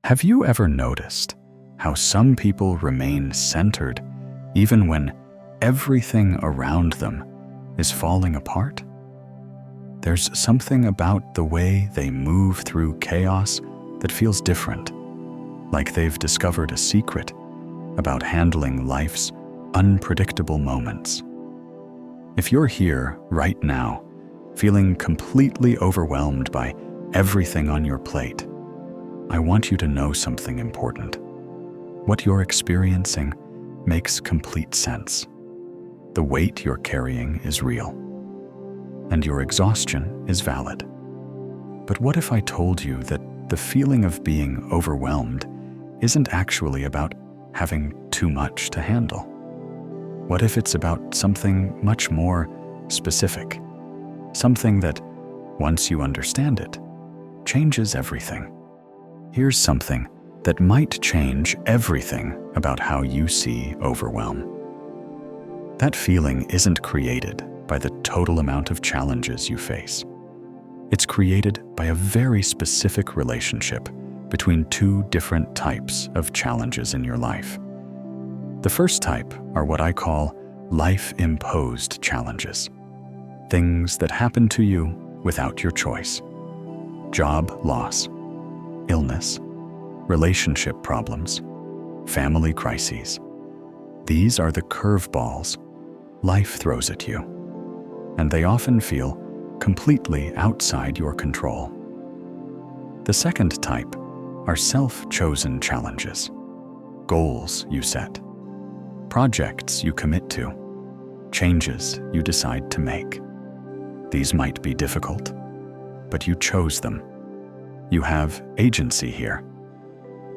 Have you ever noticed how some people remain centered even when everything around them is falling apart? There's something about the way they move through chaos that feels different, like they've discovered a secret about handling life's unpredictable moments. If you're here right now, feeling completely overwhelmed by everything on your plate, I want you to know something important. What you're experiencing makes complete sense. The weight you're carrying is real, and your exhaustion is valid. But what if I told you that the feeling of being overwhelmed isn't actually about having too much to handle? What if it's about something much more specific? Something that, once you understand it, changes everything. Here's something that might change everything about how you see overwhelm. That feeling isn't created by the total amount of challenges you face. It's created by a very specific relationship between two different types of challenges in your life. The first type are what I call life-imposed challenges. Things that happen to you without your choice. Job loss, illness, relationship problems, family crises. These are the curveballs life throws at you, and they often feel completely outside your control. The second type are self-chosen challenges, goals you set, projects you commit to, changes you decide to make. These might be difficult, but you chose them. You have agency here.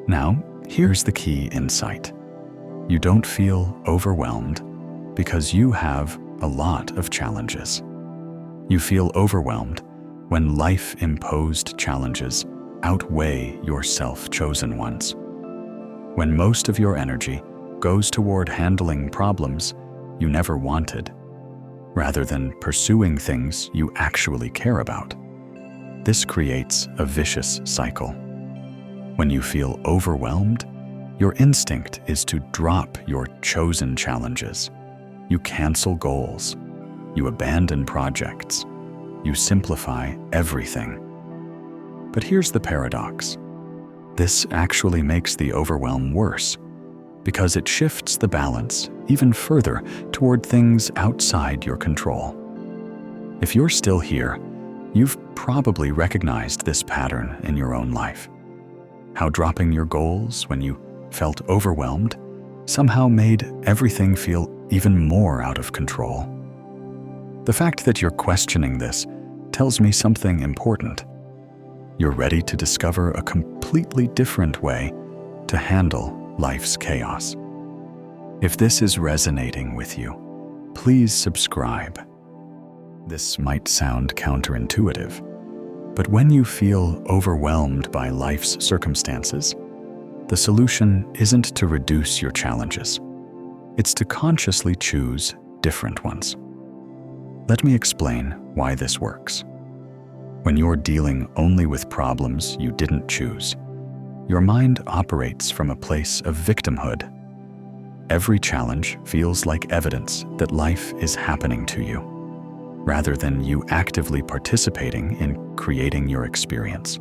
Now, here's the key insight. You don't feel overwhelmed because you have a lot of challenges. You feel overwhelmed when life-imposed challenges outweigh your self-chosen ones. When most of your energy goes toward handling problems you never wanted, rather than pursuing things you actually care about. This creates a vicious cycle. When you feel overwhelmed, your instinct is to drop your chosen challenges. You cancel goals. You abandon projects. You simplify everything. But here's the paradox. This actually makes the overwhelm worse, because it shifts the balance even further toward things outside your control. If you're still here, you've probably recognized this pattern in your own life. How dropping your goals when you felt overwhelmed somehow made everything feel even more out of control. The fact that you're questioning this tells me something important. You're ready to discover a completely different way to handle life's chaos. If this is resonating with you, please subscribe. This might sound counterintuitive, but when you feel overwhelmed by life's circumstances, the solution isn't to reduce your challenges. It's to consciously choose different ones. Let me explain why this works. When you're dealing only with problems you didn't choose, your mind operates from a place of victimhood. Every challenge feels like evidence that life is happening to you, rather than you actively participating in creating your experience.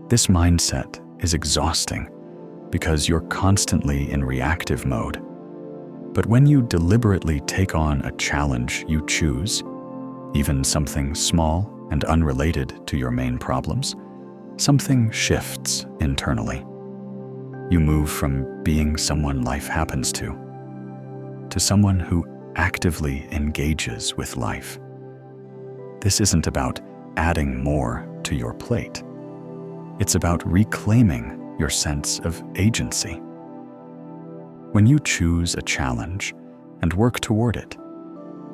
This mindset is exhausting because you're constantly in reactive mode. But when you deliberately take on a challenge you choose, even something small and unrelated to your main problems, something shifts internally. You move from being someone life happens to someone who actively engages with life. This isn't about adding more to your plate. It's about reclaiming your sense of agency. When you choose a challenge and work toward it,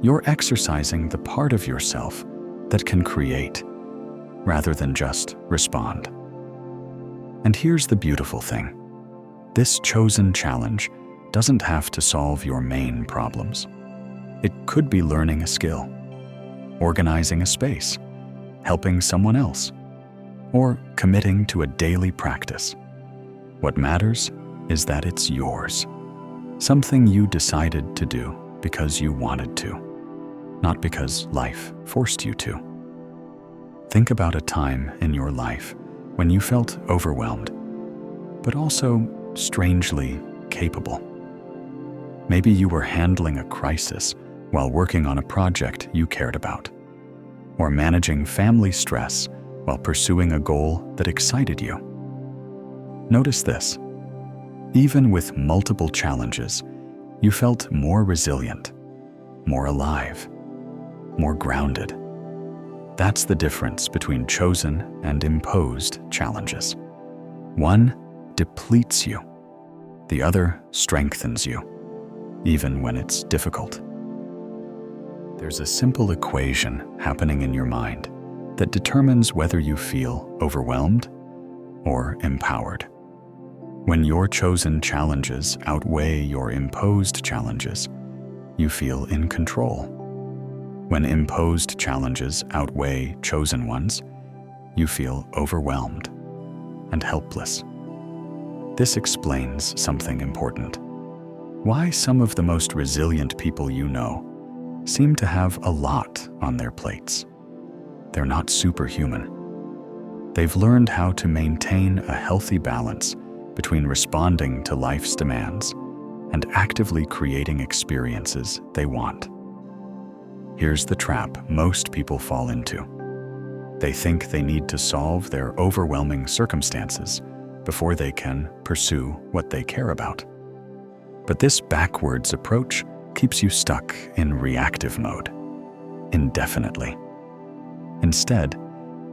you're exercising the part of yourself that can create, rather than just respond. And here's the beautiful thing. This chosen challenge doesn't have to solve your main problems. It could be learning a skill, organizing a space, helping someone else, or committing to a daily practice. What matters is that it's yours. Something you decided to do because you wanted to, not because life forced you to. Think about a time in your life when you felt overwhelmed, but also strangely capable. Maybe you were handling a crisis while working on a project you cared about, or managing family stress while pursuing a goal that excited you. Notice this. Even with multiple challenges, you felt more resilient, more alive, more grounded. That's the difference between chosen and imposed challenges. One depletes you, the other strengthens you, even when it's difficult. There's a simple equation happening in your mind that determines whether you feel overwhelmed or empowered. When your chosen challenges outweigh your imposed challenges, you feel in control. When imposed challenges outweigh chosen ones, you feel overwhelmed and helpless. This explains something important. Why some of the most resilient people you know seem to have a lot on their plates. They're not superhuman. They've learned how to maintain a healthy balance between responding to life's demands and actively creating experiences they want. Here's the trap most people fall into. They think they need to solve their overwhelming circumstances before they can pursue what they care about. But this backwards approach keeps you stuck in reactive mode indefinitely. Instead,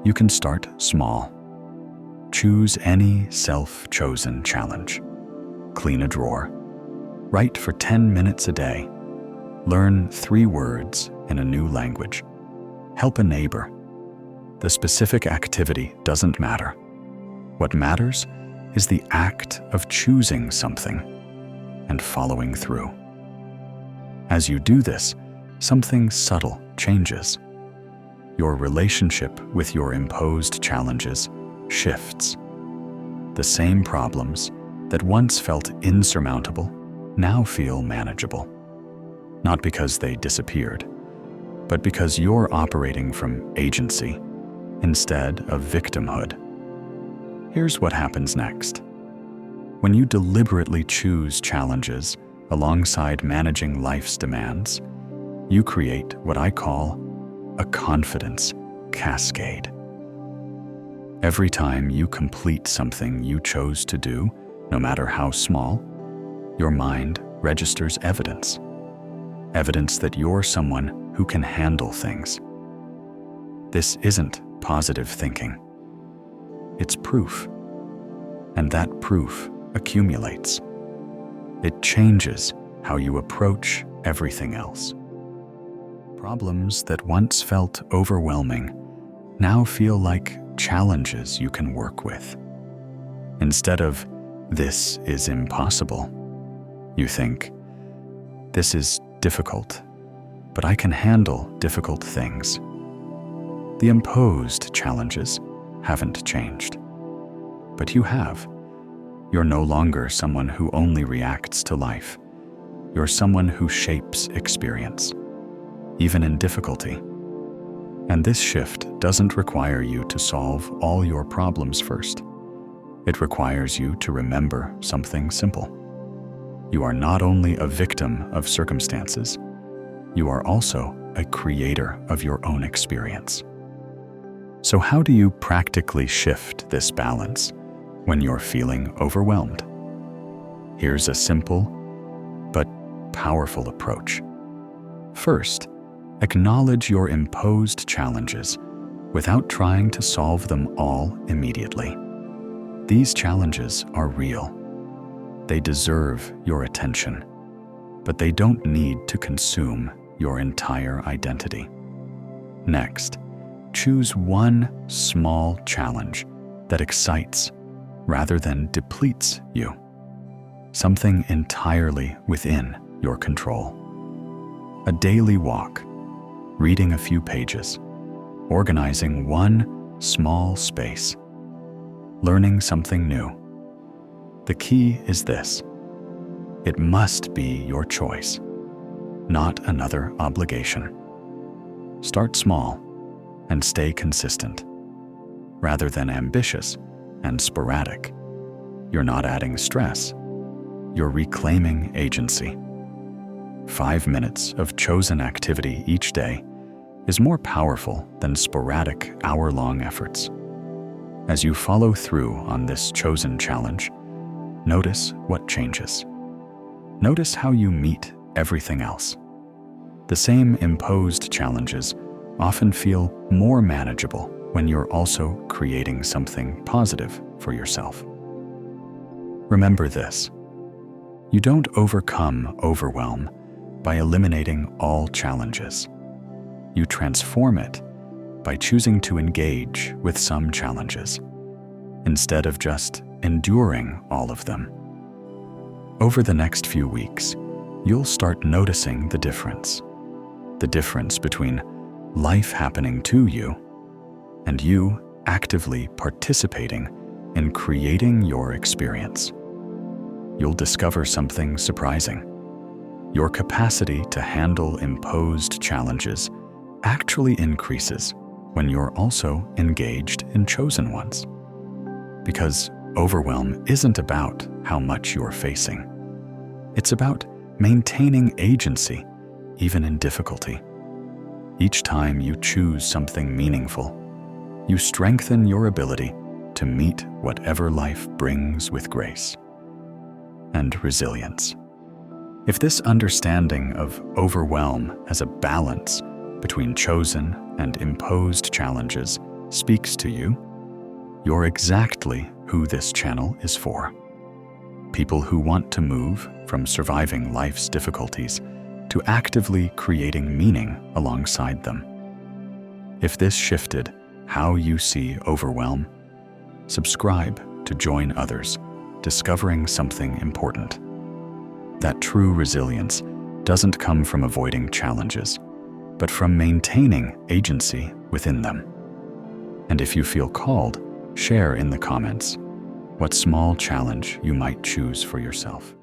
you can start small. Choose any self-chosen challenge. Clean a drawer. Write for 10 minutes a day. Learn 3 words in a new language. Help a neighbor. The specific activity doesn't matter. What matters is the act of choosing something and following through. As you do this, something subtle changes. Your relationship with your imposed challenges shifts. The same problems that once felt insurmountable now feel manageable. Not because they disappeared, but because you're operating from agency instead of victimhood. Here's what happens next. When you deliberately choose challenges alongside managing life's demands, you create what I call a confidence cascade. Every time you complete something you chose to do, no matter how small, your mind registers evidence. Evidence that you're someone who can handle things. This isn't positive thinking. It's proof. And that proof accumulates. It changes how you approach everything else. Problems that once felt overwhelming now feel like challenges you can work with. Instead of, "This is impossible," you think, "This is difficult, but I can handle difficult things." The imposed challenges haven't changed, but you have. You're no longer someone who only reacts to life. You're someone who shapes experience, even in difficulty. And this shift doesn't require you to solve all your problems first. It requires you to remember something simple. You are not only a victim of circumstances, you are also a creator of your own experience. So how do you practically shift this balance when you're feeling overwhelmed? Here's a simple but powerful approach. First, acknowledge your imposed challenges without trying to solve them all immediately. These challenges are real. They deserve your attention, but they don't need to consume your entire identity. Next, choose one small challenge that excites rather than depletes you. Something entirely within your control. A daily walk, reading a few pages, organizing one small space, learning something new. The key is this: it must be your choice, not another obligation. Start small and stay consistent, rather than ambitious and sporadic. You're not adding stress, you're reclaiming agency. 5 minutes of chosen activity each day is more powerful than sporadic hour-long efforts. As you follow through on this chosen challenge, notice what changes. Notice how you meet everything else. The same imposed challenges often feel more manageable when you're also creating something positive for yourself. Remember this: you don't overcome overwhelm by eliminating all challenges. You transform it by choosing to engage with some challenges, instead of just enduring all of them. Over the next few weeks, you'll start noticing the difference between life happening to you and you actively participating in creating your experience. You'll discover something surprising. Your capacity to handle imposed challenges actually increases when you're also engaged in chosen ones. Because overwhelm isn't about how much you're facing. It's about maintaining agency, even in difficulty. Each time you choose something meaningful, you strengthen your ability to meet whatever life brings with grace and resilience. If this understanding of overwhelm as a balance between chosen and imposed challenges speaks to you, you're exactly who this channel is for. People who want to move from surviving life's difficulties to actively creating meaning alongside them. If this shifted how you see overwhelm, subscribe to join others discovering something important. That true resilience doesn't come from avoiding challenges, but from maintaining agency within them. And if you feel called, share in the comments what small challenge you might choose for yourself.